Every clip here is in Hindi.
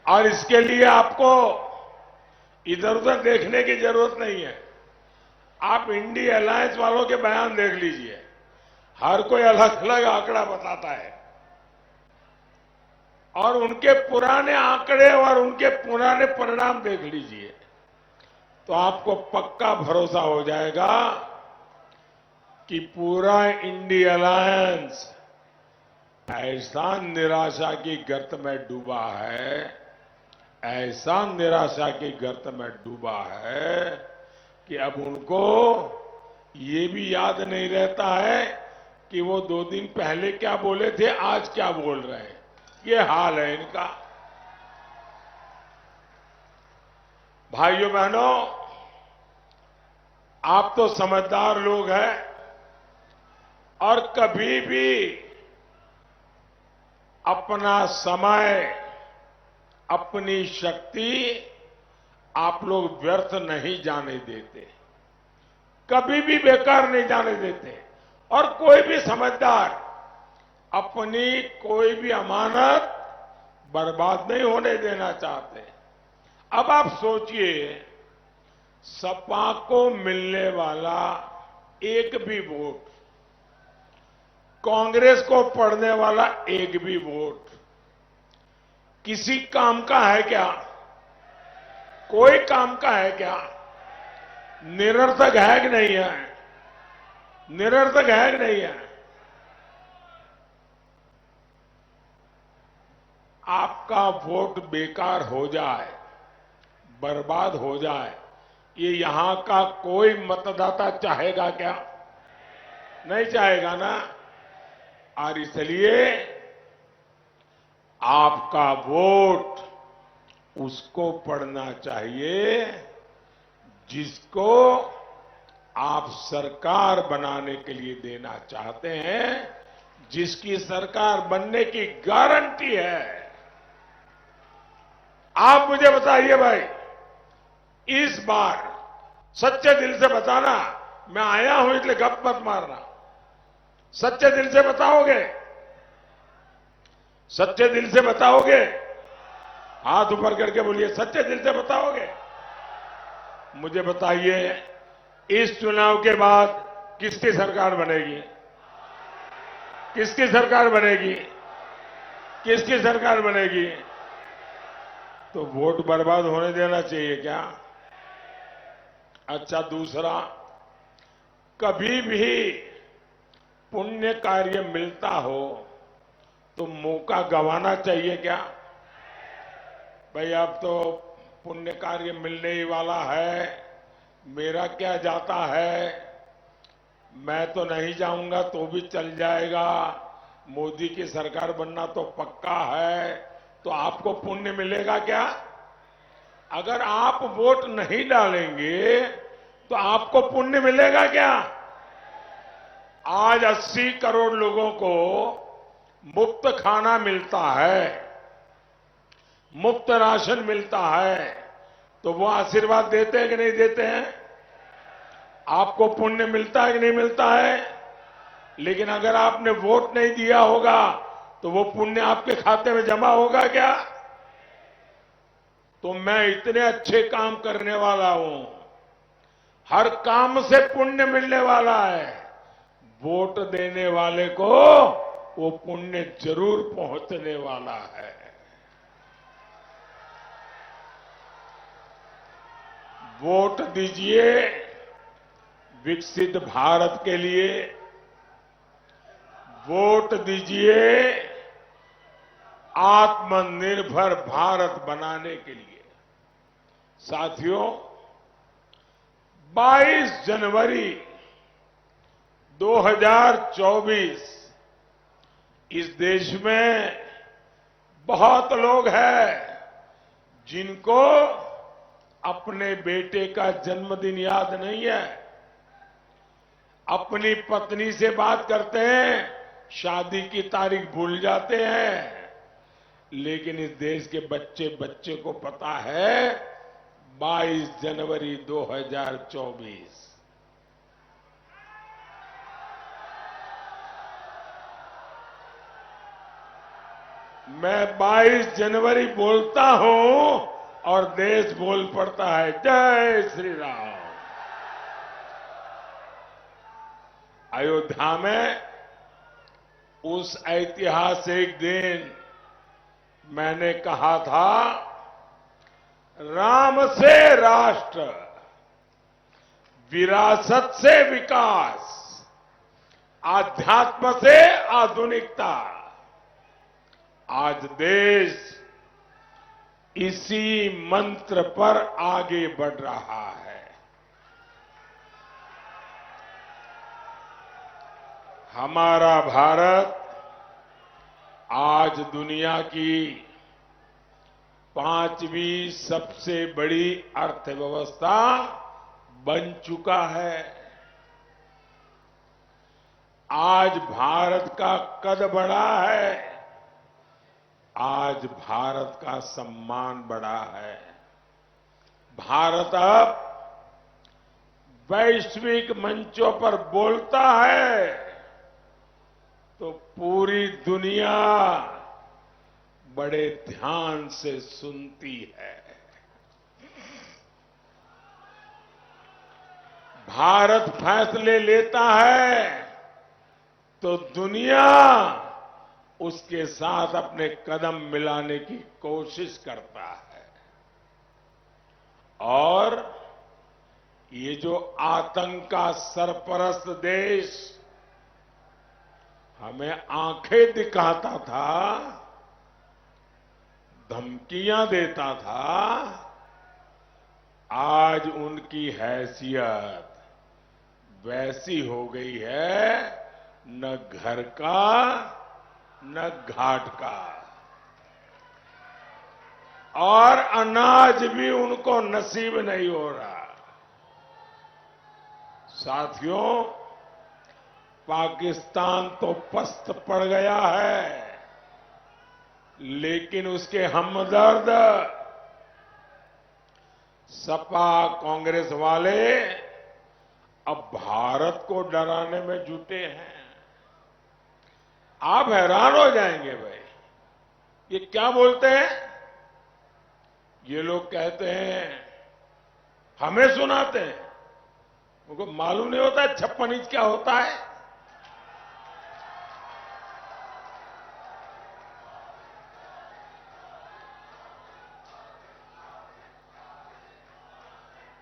और इसके लिए आपको इधर उधर देखने की जरूरत नहीं है। आप इंडी अलायंस वालों के बयान देख लीजिए, हर कोई अलग अलग आंकड़ा बताता है और उनके पुराने आंकड़े और उनके पुराने परिणाम देख लीजिए तो आपको पक्का भरोसा हो जाएगा कि पूरा इंडी अलायंस ऐसा निराशा की गर्त में डूबा है, ऐसा निराशा की गर्त में डूबा है कि अब उनको ये भी याद नहीं रहता है कि वो 2 दिन पहले क्या बोले थे, आज क्या बोल रहे हैं। ये हाल है इनका। भाइयों बहनों, आप तो समझदार लोग हैं और कभी भी अपना समय, अपनी शक्ति आप लोग व्यर्थ नहीं जाने देते, कभी भी बेकार नहीं जाने देते। और कोई भी समझदार अपनी कोई भी अमानत बर्बाद नहीं होने देना चाहते। अब आप सोचिए, सपा को मिलने वाला एक भी वोट, कांग्रेस को पड़ने वाला एक भी वोट किसी काम का है क्या? कोई काम का है क्या? निरर्थक है कि नहीं है? निरर्थक है कि नहीं है? आपका वोट बेकार हो जाए, बर्बाद हो जाए, ये यहां का कोई मतदाता चाहेगा क्या? नहीं चाहेगा ना। और इसलिए आपका वोट उसको पड़ना चाहिए जिसको आप सरकार बनाने के लिए देना चाहते हैं, जिसकी सरकार बनने की गारंटी है। आप मुझे बताइए भाई, इस बार सच्चे दिल से बताना, मैं आया हूं इसलिए गप मत मारना, सच्चे दिल से बताओगे? सच्चे दिल से बताओगे? हाथ ऊपर करके बोलिए, सच्चे दिल से बताओगे? मुझे बताइए, इस चुनाव के बाद किसकी सरकार बनेगी? किसकी सरकार बनेगी? किसकी सरकार बनेगी? तो वोट बर्बाद होने देना चाहिए क्या? अच्छा, दूसरा, कभी भी पुण्य कार्य मिलता हो तो मौका गंवाना चाहिए क्या? भाई अब तो पुण्य कार्य मिलने ही वाला है, मेरा क्या जाता है, मैं तो नहीं जाऊंगा तो भी चल जाएगा, मोदी की सरकार बनना तो पक्का है, तो आपको पुण्य मिलेगा क्या? अगर आप वोट नहीं डालेंगे तो आपको पुण्य मिलेगा क्या? आज 80 करोड़ लोगों को मुफ्त खाना मिलता है, मुफ्त राशन मिलता है, तो वो आशीर्वाद देते हैं कि नहीं देते हैं? आपको पुण्य मिलता है कि नहीं मिलता है? लेकिन अगर आपने वोट नहीं दिया होगा तो वो पुण्य आपके खाते में जमा होगा क्या? तो मैं इतने अच्छे काम करने वाला हूं, हर काम से पुण्य मिलने वाला है, वोट देने वाले को वो पुण्य जरूर पहुंचने वाला है। वोट दीजिए विकसित भारत के लिए, वोट दीजिए आत्मनिर्भर भारत बनाने के लिए। साथियों, 22 जनवरी 2024 इस देश में बहुत लोग हैं जिनको अपने बेटे का जन्मदिन याद नहीं है, अपनी पत्नी से बात करते हैं, शादी की तारीख भूल जाते हैं, लेकिन इस देश के बच्चे बच्चे को पता है 22 जनवरी 2024। मैं 22 जनवरी बोलता हूं और देश बोल पड़ता है जय श्री राम। अयोध्या में उस ऐतिहासिक दिन मैंने कहा था, राम से राष्ट्र, विरासत से विकास, आध्यात्म से आधुनिकता। आज देश इसी मंत्र पर आगे बढ़ रहा है। हमारा भारत आज दुनिया की 5वीं सबसे बड़ी अर्थव्यवस्था बन चुका है। आज भारत का कद बढ़ा है, आज भारत का सम्मान बढ़ा है। भारत अब वैश्विक मंचों पर बोलता है तो पूरी दुनिया बड़े ध्यान से सुनती है। भारत फैसले लेता है तो दुनिया उसके साथ अपने कदम मिलाने की कोशिश करता है। और ये जो आतंक का सरपरस्त देश हमें आंखें दिखाता था, धमकियां देता था, आज उनकी हैसियत वैसी हो गई है, न घर का न घाट का, और अनाज भी उनको नसीब नहीं हो रहा। साथियों, पाकिस्तान तो पस्त पड़ गया है, लेकिन उसके हमदर्द सपा कांग्रेस वाले अब भारत को डराने में जुटे हैं। आप हैरान हो जाएंगे भाई, ये क्या बोलते हैं? ये लोग कहते हैं, हमें सुनाते हैं, उनको मालूम नहीं होता 56 इंच क्या होता है।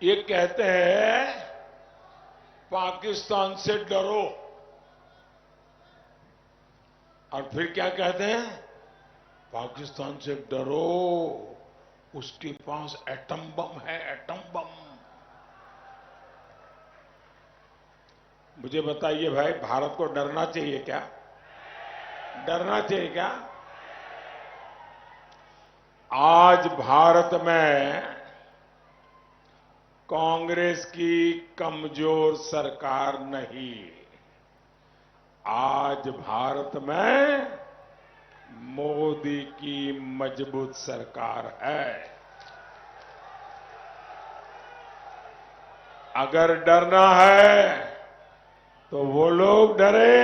ये कहते हैं पाकिस्तान से डरो, और फिर क्या कहते हैं? पाकिस्तान से डरो, उसके पास एटम बम है, एटम बम। मुझे बताइए भाई, भारत को डरना चाहिए क्या? डरना चाहिए क्या? आज भारत में कांग्रेस की कमजोर सरकार नहीं, आज भारत में मोदी की मजबूत सरकार है। अगर डरना है तो वो लोग डरे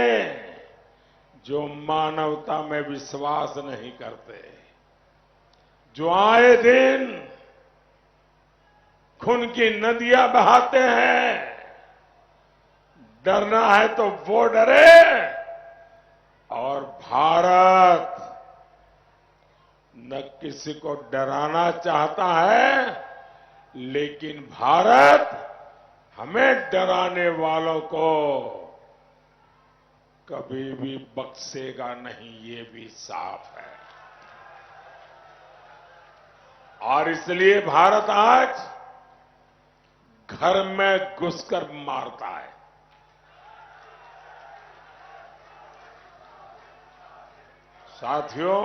जो मानवता में विश्वास नहीं करते, जो आए दिन खून की नदियां बहाते हैं। डरना है तो वो डरे, और भारत न किसी को डराना चाहता है, लेकिन भारत हमें डराने वालों को कभी भी बख्शेगा नहीं, ये भी साफ है। और इसलिए भारत आज घर में घुसकर मारता है। साथियों,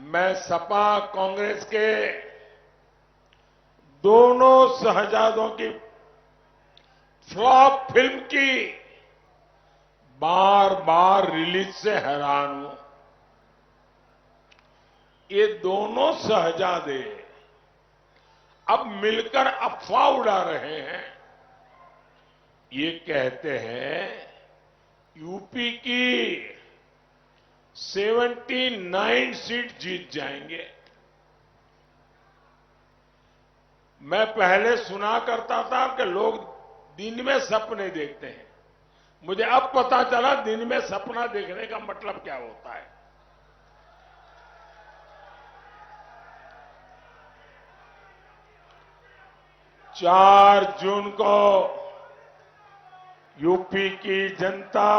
मैं सपा कांग्रेस के दोनों शहजादों की फ्लॉप फिल्म की बार बार रिलीज से हैरान हूं। ये दोनों शहजादे अब मिलकर अफवाह उड़ा रहे हैं। ये कहते हैं यूपी की 79 सीट जीत जाएंगे। मैं पहले सुना करता था कि लोग दिन में सपने देखते हैं। मुझे अब पता चला दिन में सपना देखने का मतलब क्या होता है। चार जून को यूपी की जनता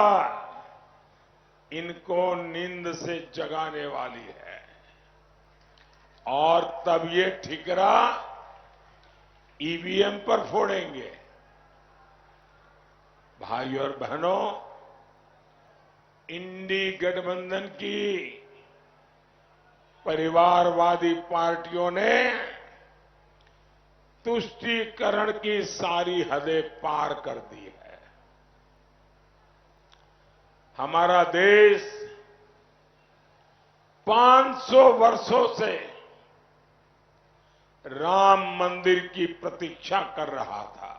इनको नींद से जगाने वाली है और तब ये ठिकरा ईवीएम पर फोड़ेंगे। भाई और बहनों, इंडी गठबंधन की परिवारवादी पार्टियों ने तुष्टीकरण की सारी हदें पार कर दी है। हमारा देश 500 वर्षों से राम मंदिर की प्रतीक्षा कर रहा था।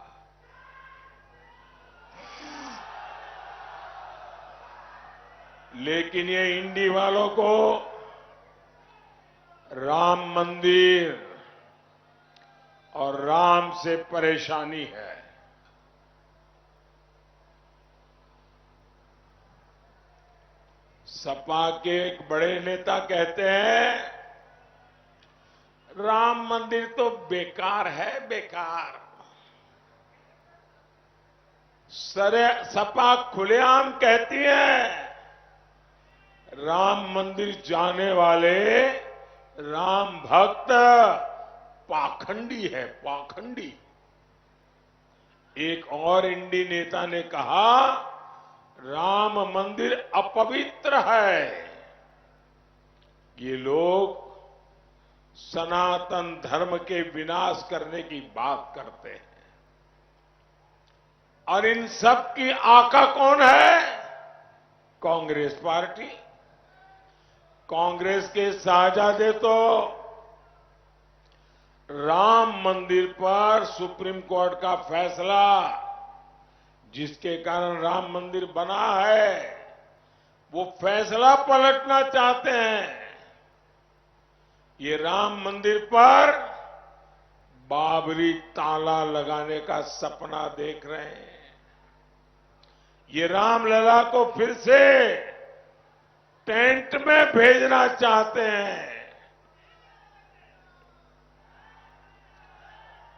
लेकिन ये इंडी वालों को राम मंदिर और राम से परेशानी है। सपा के एक बड़े नेता कहते हैं राम मंदिर तो बेकार है, बेकार। सपा खुलेआम कहती है राम मंदिर जाने वाले राम भक्त पाखंडी है, पाखंडी। एक और इंडी नेता ने कहा राम मंदिर अपवित्र है। ये लोग सनातन धर्म के विनाश करने की बात करते हैं। और इन सब की आका कौन है? कांग्रेस पार्टी। कांग्रेस के साहजादे तो राम मंदिर पर सुप्रीम कोर्ट का फैसला जिसके कारण राम मंदिर बना है वो फैसला पलटना चाहते हैं। ये राम मंदिर पर बाबरी ताला लगाने का सपना देख रहे हैं। ये रामलला को फिर से टेंट में भेजना चाहते हैं।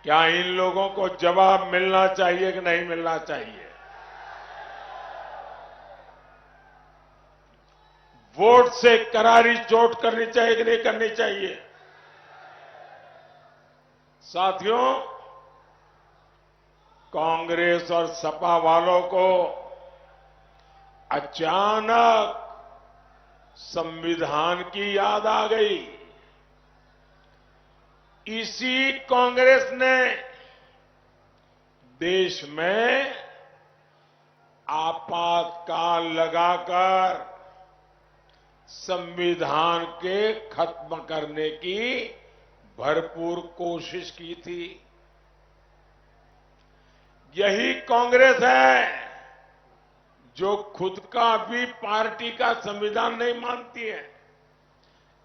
क्या इन लोगों को जवाब मिलना चाहिए कि नहीं मिलना चाहिए? वोट से करारी चोट करनी चाहिए कि नहीं करनी चाहिए? साथियों, कांग्रेस और सपा वालों को अचानक संविधान की याद आ गई। इसी कांग्रेस ने देश में आपातकाल लगाकर संविधान के खत्म करने की भरपूर कोशिश की थी। यही कांग्रेस है जो खुद का भी पार्टी का संविधान नहीं मानती है।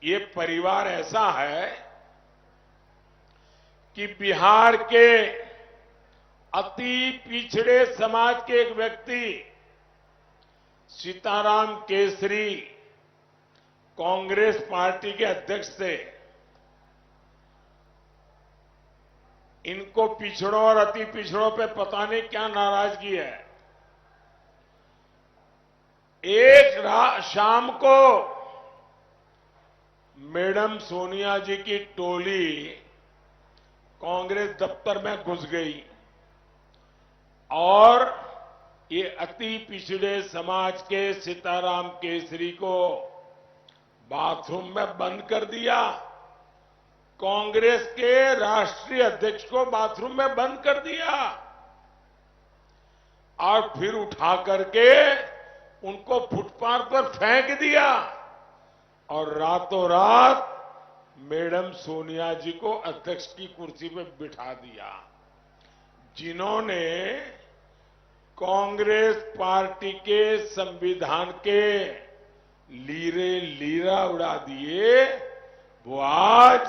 ये परिवार ऐसा है कि बिहार के अति पिछड़े समाज के एक व्यक्ति सीताराम केसरी कांग्रेस पार्टी के अध्यक्ष थे। इनको पिछड़ों और अति पिछड़ों पे पता नहीं क्या नाराजगी है। एक शाम को मैडम सोनिया जी की टोली कांग्रेस दफ्तर में घुस गई और ये अति पिछड़े समाज के सीताराम केसरी को बाथरूम में बंद कर दिया। कांग्रेस के राष्ट्रीय अध्यक्ष को बाथरूम में बंद कर दिया और फिर उठा करके उनको फुटपाथ पर फेंक दिया और रातों रात मैडम सोनिया जी को अध्यक्ष की कुर्सी पर बिठा दिया। जिन्होंने कांग्रेस पार्टी के संविधान के लीर हीरे लीरा उड़ा दिए, वो आज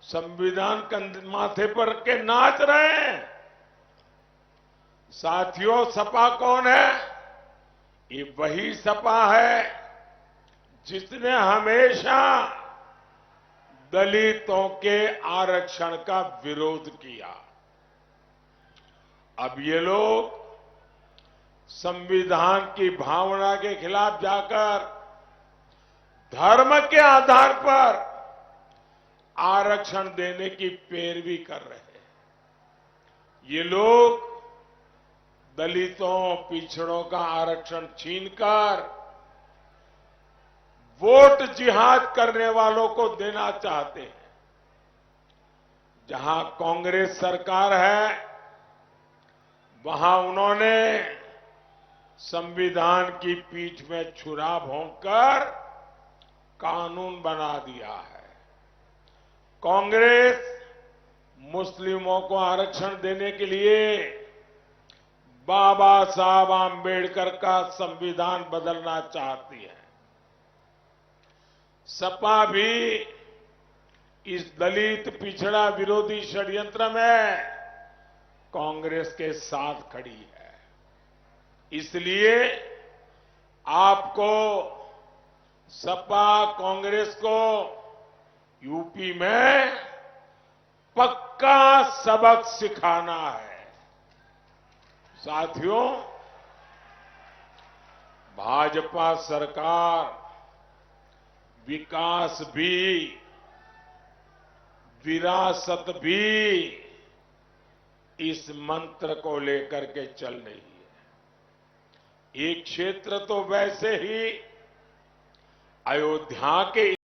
संविधान कंधे माथे पर के नाच रहे हैं। साथियों, सपा कौन है? ये वही सपा है जिसने हमेशा दलितों के आरक्षण का विरोध किया। अब ये लोग संविधान की भावना के खिलाफ जाकर धर्म के आधार पर आरक्षण देने की पैरवी कर रहे हैं। ये लोग दलितों, पिछड़ों का आरक्षण छीनकर वोट जिहाद करने वालों को देना चाहते हैं। जहां कांग्रेस सरकार है, वहां उन्होंने संविधान की पीठ में छुरा भोंककर कानून बना दिया है। कांग्रेस मुस्लिमों को आरक्षण देने के लिए बाबा साहब आंबेडकर का संविधान बदलना चाहती है। सपा भी इस दलित पिछड़ा विरोधी षड्यंत्र में कांग्रेस के साथ खड़ी है। इसलिए आपको सपा कांग्रेस को यूपी में पक्का सबक सिखाना है। साथियों, भाजपा सरकार विकास भी, विरासत भी इस मंत्र को लेकर के चल रही है। एक क्षेत्र तो वैसे ही अयोध्या के